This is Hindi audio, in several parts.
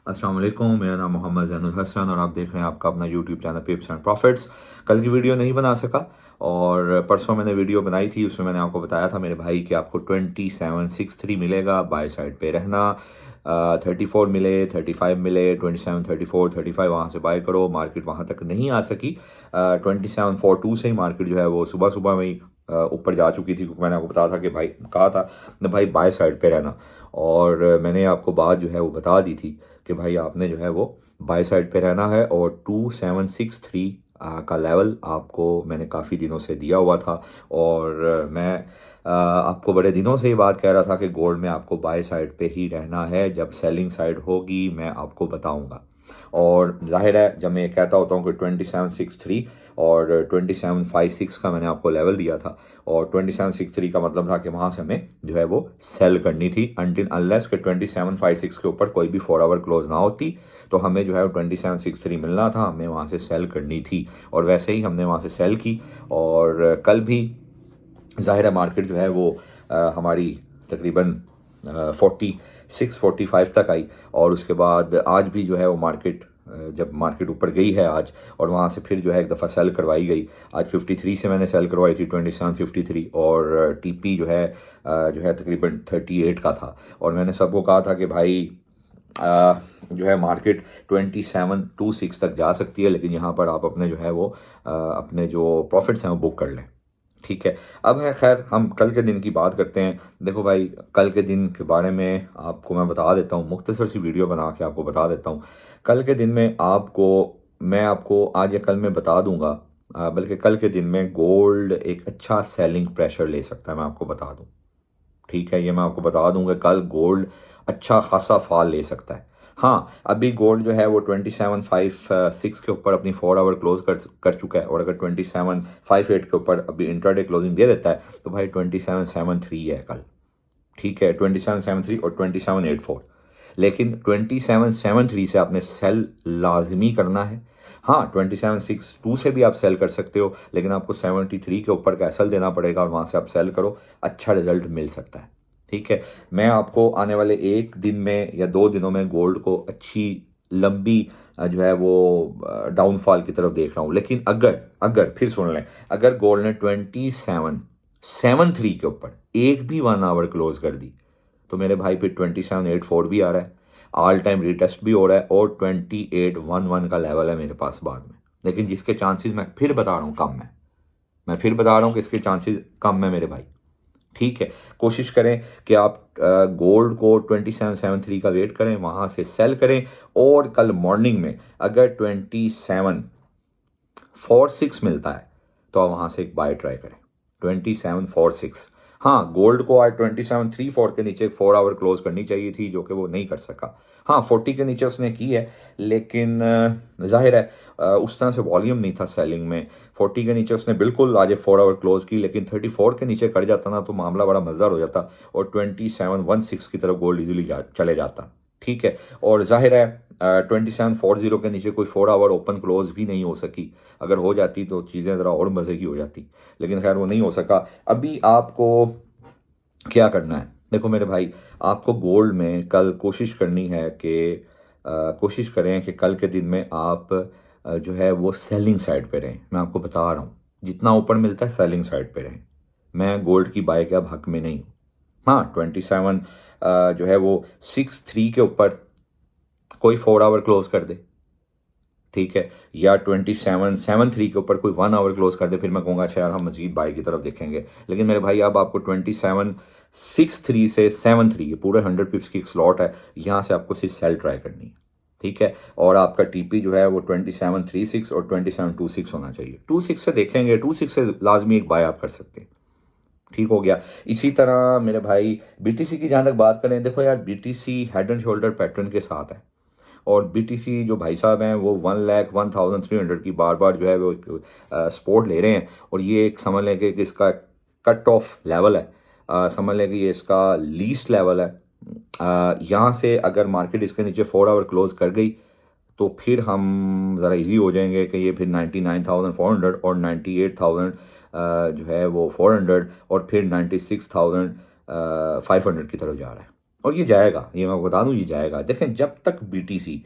अस्सलाम वालेकुम, मेरा नाम मोहम्मद ज़ैनुल हसन और आप देख रहे हैं आपका अपना यूट्यूब चैनल पिप्स एंड प्रॉफिट्स। कल की वीडियो नहीं बना सका और परसों मैंने वीडियो बनाई थी, उसमें मैंने आपको बताया था मेरे भाई कि आपको 2763 मिलेगा, बाय साइड पे रहना। 34 मिले, 35 मिले, 27, 34, 35 वहाँ से बाय करो। मार्केट वहाँ तक नहीं आ सकी। 2742 से ही मार्केट जो है वो सुबह सुबह में ही ऊपर जा चुकी थी, क्योंकि मैंने आपको बताया था कि भाई कहा था ना भाई बाय साइड पे रहना। और मैंने आपको बात जो है वो बता दी थी कि भाई आपने जो है वो बाय साइड पे रहना है। और 2763 का लेवल आपको मैंने काफ़ी दिनों से दिया हुआ था। और मैं आपको बड़े दिनों से ये बात कह रहा था कि गोल्ड में आपको बाय साइड पे ही रहना है। जब सेलिंग साइड होगी मैं आपको बताऊंगा। और जाहिर है जब मैं ये कहता होता हूँ कि 2763 और 2756 का मैंने आपको लेवल दिया था, और 2763 का मतलब था कि वहाँ से हमें जो है वो सेल करनी थी अनटिल अनलेस के 2756 के ऊपर कोई भी 4 आवर क्लोज ना होती, तो हमें जो है वो 2763 मिलना था, हमें वहाँ से सेल करनी थी। और वैसे ही हमने वहाँ से सेल की। और कल भी ज़ाहिर है मार्केट जो है वो हमारी तकरीबन 46-45 तक आई। और उसके बाद आज भी जो है वो मार्केट जब मार्केट ऊपर गई है आज, और वहाँ से फिर जो है एक दफ़ा सेल करवाई गई। आज 53 से मैंने सेल करवाई थी, 2753। और टीपी जो है तकरीबन 38 का था। और मैंने सबको कहा था कि भाई जो है मार्केट 2726 तक जा सकती है, लेकिन यहाँ पर आप अपने जो है वो अपने जो प्रॉफिट्स हैं वो बुक कर लें। ठीक है। अब है खैर हम कल के दिन की बात करते हैं। देखो भाई, कल के दिन के बारे में आपको मैं बता देता हूँ, मुख्तसर सी वीडियो बना के आपको बता देता हूँ। कल के दिन में मैं आपको आज या कल में बता दूंगा, बल्कि कल के दिन में गोल्ड एक अच्छा सेलिंग प्रेशर ले सकता है, मैं आपको बता दूं। ठीक है, ये मैं आपको बता दूंगा, कल गोल्ड अच्छा खासा फॉल ले सकता है। हाँ, अभी गोल्ड जो है वो 2756 के ऊपर अपनी 4 आवर क्लोज कर चुका है। और अगर 2758 के ऊपर अभी इंट्राडे क्लोजिंग दे देता है तो भाई 2773 है कल। ठीक है, 2773 और 2784। लेकिन 2773 से आपने सेल लाजमी करना है। हाँ, 2762 से भी आप सेल कर सकते हो, लेकिन आपको 73 के ऊपर का एसएल देना पड़ेगा और वहाँ से आप सेल करो, अच्छा रिजल्ट मिल सकता है। ठीक है। मैं आपको आने वाले एक दिन में या 2 दिनों में गोल्ड को अच्छी लंबी जो है वो डाउनफॉल की तरफ देख रहा हूँ। लेकिन अगर अगर फिर सुन लें, अगर गोल्ड ने 2773 के ऊपर एक भी 1 आवर क्लोज कर दी तो मेरे भाई फिर 2784 भी आ रहा है, ऑल टाइम रिटेस्ट भी हो रहा है, और 2811 का लेवल है मेरे पास बाद में। लेकिन जिसके चांसेस मैं फिर बता रहा हूँ कम है, मैं फिर बता रहा हूँ कि इसके चांसेस कम है मेरे भाई। ठीक है। कोशिश करें कि आप गोल्ड को 2773 का वेट करें, वहां से सेल करें। और कल मॉर्निंग में अगर 2746 मिलता है तो आप वहां से एक बाय ट्राई करें, 2746। हाँ, गोल्ड को आज 2734 के नीचे 4 आवर क्लोज करनी चाहिए थी, जो कि वो नहीं कर सका। हाँ, 40 के नीचे उसने की है, लेकिन जाहिर है उस तरह से वॉल्यूम नहीं था सेलिंग में। 40 के नीचे उसने बिल्कुल आज 4 आवर क्लोज की, लेकिन 34 के नीचे कर जाता ना तो मामला बड़ा मजेदार हो जाता और 2716 की तरफ गोल्ड इजीली चले जाता। ठीक है। और जाहिर है 2740 के नीचे कोई 4 आवर ओपन क्लोज भी नहीं हो सकी। अगर हो जाती तो चीज़ें ज़रा और मज़े की हो जाती, लेकिन खैर वो नहीं हो सका। अभी आपको क्या करना है, देखो मेरे भाई, आपको गोल्ड में कल कोशिश करनी है कि कोशिश करें कि कल के दिन में आप जो है वो सेलिंग साइड पे रहें। मैं आपको बता रहा हूँ, जितना ऊपर मिलता है सेलिंग साइड पे रहें। मैं गोल्ड की बाय के अब हक में नहीं हूँ। हाँ, 27 जो है वो 63 के ऊपर कोई 4 आवर क्लोज कर दे, ठीक है, या 2773 के ऊपर कोई 1 आवर क्लोज कर दे, फिर मैं कहूँगा अच्छा यार हम मजीद बाई की तरफ देखेंगे। लेकिन मेरे भाई अब आपको 2763 से 73, ये पूरे 100 पिप्स की एक स्लॉट है, यहाँ से आपको सिर्फ सेल ट्राई करनी है। ठीक है। और आपका टीपी जो है वो 2736 और 2726 होना चाहिए। 26 से देखेंगे, 26 से लाजमी एक बाय आप कर सकते हैं। ठीक हो गया। इसी तरह मेरे भाई बीटीसी की जहाँ तक बात करें, देखो यार BTC head and shoulder pattern के साथ है। और बीटीसी जो भाई साहब हैं वो 1,01,300 की बार बार जो है वो सपोर्ट ले रहे हैं। और ये एक समझ लें कि इसका कट ऑफ लेवल है, समझ लें कि ये इसका लीस्ट लेवल है। यहाँ से अगर मार्केट इसके नीचे 4 आवर क्लोज कर गई तो फिर हम ज़रा इजी हो जाएंगे कि ये फिर 99,400 और 98,000 जो है वो 400 और फिर 96,500 की तरफ जा रहा है। और ये जाएगा, ये मैं बता दूं, ये जाएगा। देखें, जब तक BTC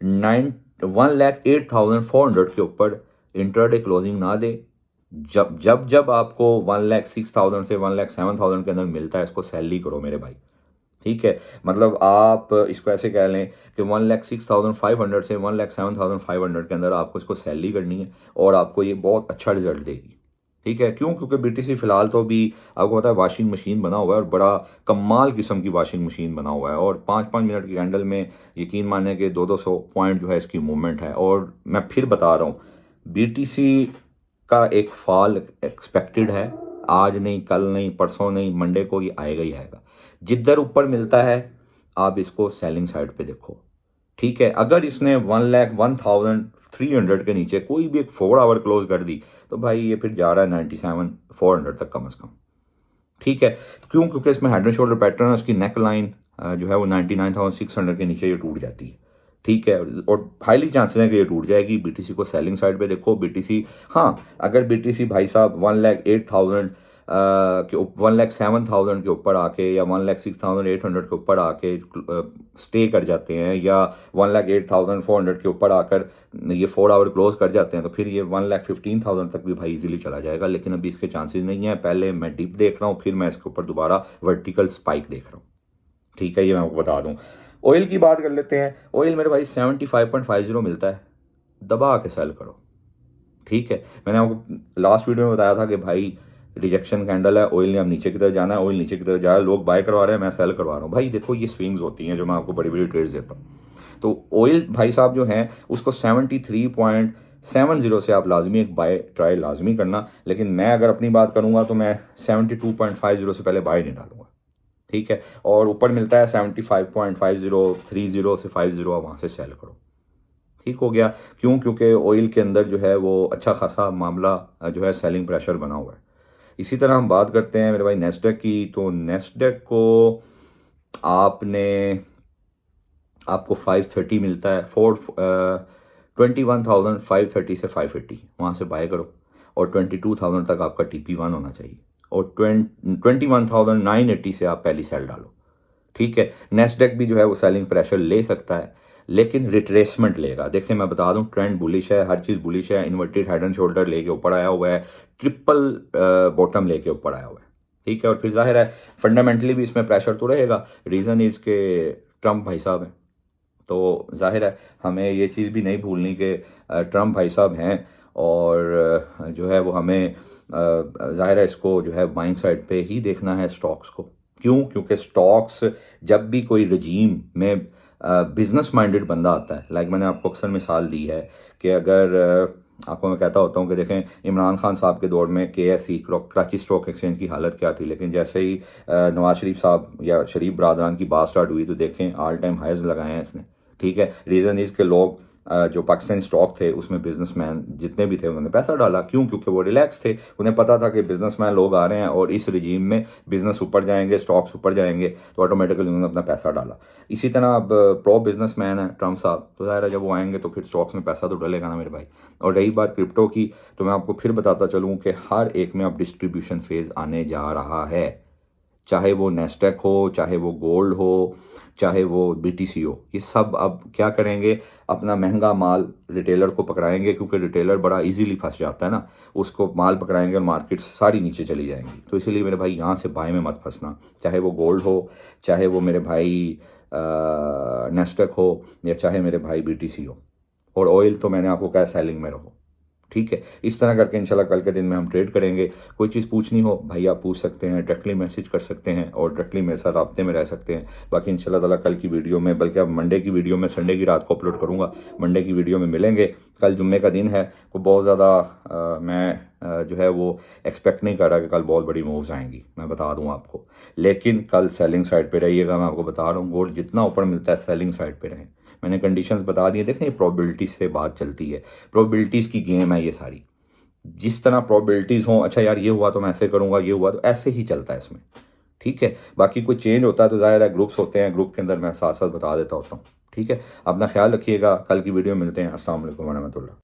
1,08,400 के ऊपर इंट्राडे क्लोजिंग ना दे, जब जब जब आपको 1,06,000 से 1,07,000 के अंदर मिलता है, इसको सैलरी करो मेरे भाई। ठीक है, मतलब आप इसको ऐसे कह लें कि 1,06,500 से 1,07,500 के अंदर आपको इसको सैलरी करनी है और आपको ये बहुत अच्छा रिजल्ट देगी। ठीक है, क्यों? क्योंकि BTC फिलहाल तो अभी आपको पता है वाशिंग मशीन बना हुआ है, और बड़ा कमाल किस्म की वाशिंग मशीन बना हुआ है, और 5-5 मिनट की कैंडल में यकीन माने कि 200-200 पॉइंट जो है इसकी मूवमेंट है। और मैं फिर बता रहा हूँ, BTC का एक फॉल एक्सपेक्टेड है, आज नहीं, कल नहीं, परसों नहीं, मंडे को ये आएगा ही आएगा। जिधर ऊपर मिलता है आप इसको सेलिंग साइड पे देखो। ठीक है, अगर इसने 1,01,300 के नीचे कोई भी एक 4 आवर क्लोज कर दी तो भाई ये फिर जा रहा है 97,400 तक कम से कम। ठीक है, क्यों? क्योंकि इसमें हेड एंड शोल्डर पैटर्न है, उसकी नेक लाइन जो है वो 99,600 के नीचे ये टूट जाती है। ठीक है, और हाईली चांसेस है कि ये टूट जाएगी। BTC को सेलिंग साइड पे देखो। BTC, हाँ, अगर BTC भाई साहब 1,08,000 के 1,07,000 के ऊपर आके या 1,06,800 के ऊपर आके स्टे कर जाते हैं, या 1,08,400 के ऊपर आकर ये 4 आवर क्लोज कर जाते हैं, तो फिर ये 1,15,000 तक भी भाई इजीली चला जाएगा। लेकिन अभी इसके चांसेस नहीं है। पहले मैं डिप देख रहा हूँ, फिर मैं इसके ऊपर दोबारा वर्टिकल स्पाइक देख रहा हूँ। ठीक है, ये मैं आपको बता दूं। ऑयल की बात कर लेते हैं। ऑयल मेरे भाई 75.50 मिलता है, दबा के सेल करो। ठीक है, मैंने आपको लास्ट वीडियो में बताया था कि भाई रिजेक्शन कैंडल है, ऑयल ने अब नीचे की तरफ जाना है, ऑयल नीचे की तरफ जा रहा है, लोग बाय करवा रहे हैं, मैं सेल करवा रहा हूँ। भाई देखो, ये स्विंग्स होती हैं जो मैं आपको बड़ी बड़ी ट्रेड्स देता हूँ। तो ऑयल भाई साहब जो हैं उसको 73.70 से आप लाजमी एक बाय ट्राई लाजमी करना। लेकिन मैं अगर अपनी बात करूँगा तो मैं 72.50 से पहले बाय नहीं डालूंगा। ठीक है, और ऊपर मिलता है 75.50, 30 से 50, वहाँ से सेल करो। ठीक हो गया। क्यों? क्योंकि ऑयल के अंदर जो है वो अच्छा खासा मामला जो है सेलिंग प्रेशर बना हुआ है। इसी तरह हम बात करते हैं मेरे भाई नेस्डेक की। तो नेस्डेक को आपको 530 मिलता है, 21,530 से 580 वहाँ से बाय करो, और 22,000 तक आपका TP1 होना चाहिए, और 21,980 से आप पहली सेल डालो। ठीक है, नेस्डेक भी जो है वो सेलिंग प्रेशर ले सकता है, लेकिन रिट्रेसमेंट लेगा। देखिए, मैं बता दूं, ट्रेंड बुलिश है, हर चीज़ बुलिश है। इन्वर्टेड हेड एंड शोल्डर लेके ऊपर आया हुआ है, ट्रिपल बॉटम लेके ऊपर आया हुआ है। ठीक है, और फिर जाहिर है फंडामेंटली भी इसमें प्रेशर तो रहेगा। रीज़न इज़ के ट्रम्प भाई साहब हैं, तो जाहिर है हमें ये चीज़ भी नहीं भूलनी कि ट्रम्प भाई साहब हैं, और जो है वो हमें जाहिर है इसको जो है बाइंग साइड पे ही देखना है स्टॉक्स को। क्यों? क्योंकि स्टॉक्स जब भी कोई रजीम में बिजनेस माइंडेड बंदा आता है, लाइक मैंने आपको अक्सर मिसाल दी है कि अगर आपको मैं कहता होता हूँ कि देखें इमरान खान साहब के दौर में KSE कराची स्टॉक एक्सचेंज की हालत क्या थी, लेकिन जैसे ही नवाज शरीफ साहब या शरीफ बरदरान की बात स्टार्ट हुई तो देखें ऑल टाइम हाइज लगाए हैं इसने। ठीक है, रीज़न इज़ के लोग जो पाकिस्तान स्टॉक थे उसमें बिजनेसमैन जितने भी थे उन्होंने पैसा डाला। क्यों? क्योंकि वो रिलैक्स थे, उन्हें पता था कि बिजनेसमैन लोग आ रहे हैं और इस रिजीम में बिजनेस ऊपर जाएंगे, स्टॉक्स ऊपर जाएंगे, तो ऑटोमेटिकली उन्होंने अपना पैसा डाला। इसी तरह अब प्रो बिजनेसमैन है ट्रम्प साहब, तो ज़ाहिर है जब वो आएंगे तो फिर स्टॉक्स में पैसा तो डलेगा ना मेरे भाई। और रही बात क्रिप्टो की, तो मैं आपको फिर बताता चलूँ कि हर एक में अब डिस्ट्रीब्यूशन फेज़ आने जा रहा है, चाहे वो नेस्डेक हो, चाहे वो गोल्ड हो, चाहे वो BTC हो। ये सब अब क्या करेंगे, अपना महंगा माल रिटेलर को पकड़ाएंगे, क्योंकि रिटेलर बड़ा इजीली फंस जाता है ना, उसको माल पकड़ाएंगे और मार्केट सारी नीचे चली जाएंगी। तो इसीलिए मेरे भाई यहाँ से बाय में मत फंसना, चाहे वो गोल्ड हो, चाहे वो मेरे भाई नेस्डेक हो, या चाहे मेरे भाई BTC हो। और ऑयल तो मैंने आपको कहा सेलिंग में रहो। ठीक है, इस तरह करके इंशाल्लाह कल के दिन में हम ट्रेड करेंगे। कोई चीज़ पूछनी हो भाई आप पूछ सकते हैं, डायरेक्टली मैसेज कर सकते हैं और डायरेक्टली मेरे साथ राब्ते में रह सकते हैं। बाकी इंशाल्लाह ताला कल की वीडियो में, बल्कि अब मंडे की वीडियो में, संडे की रात को अपलोड करूँगा, मंडे की वीडियो में मिलेंगे। कल जुम्मे का दिन है, तो बहुत ज़्यादा मैं जो है वो एक्सपेक्ट नहीं कर रहा कि कल बहुत बड़ी मूव्स आएंगी, मैं बता दूँ आपको। लेकिन कल सेलिंग साइड पर रहिएगा, मैं आपको बता रहा हूँ। गोल्ड जितना ऊपर मिलता है सेलिंग साइड पर रहें। मैंने कंडीशंस बता दी है। देखें, प्रोबेबिलिटीज़ से बात चलती है, प्रोबेबिलिटीज़ की गेम है ये सारी। जिस तरह प्रोबेबिलिटीज़ हों, अच्छा यार ये हुआ तो मैं ऐसे करूँगा, ये हुआ तो ऐसे ही चलता है इसमें। ठीक है, बाकी कोई चेंज होता है तो ज़ाहिर है ग्रुप्स होते हैं, ग्रुप के अंदर मैं साथ साथ बता देता होता हूँ। ठीक है, अपना ख्याल रखिएगा, कल की वीडियो में मिलते हैं। अस्सलाम वालेकुम व रहमतुल्लाह।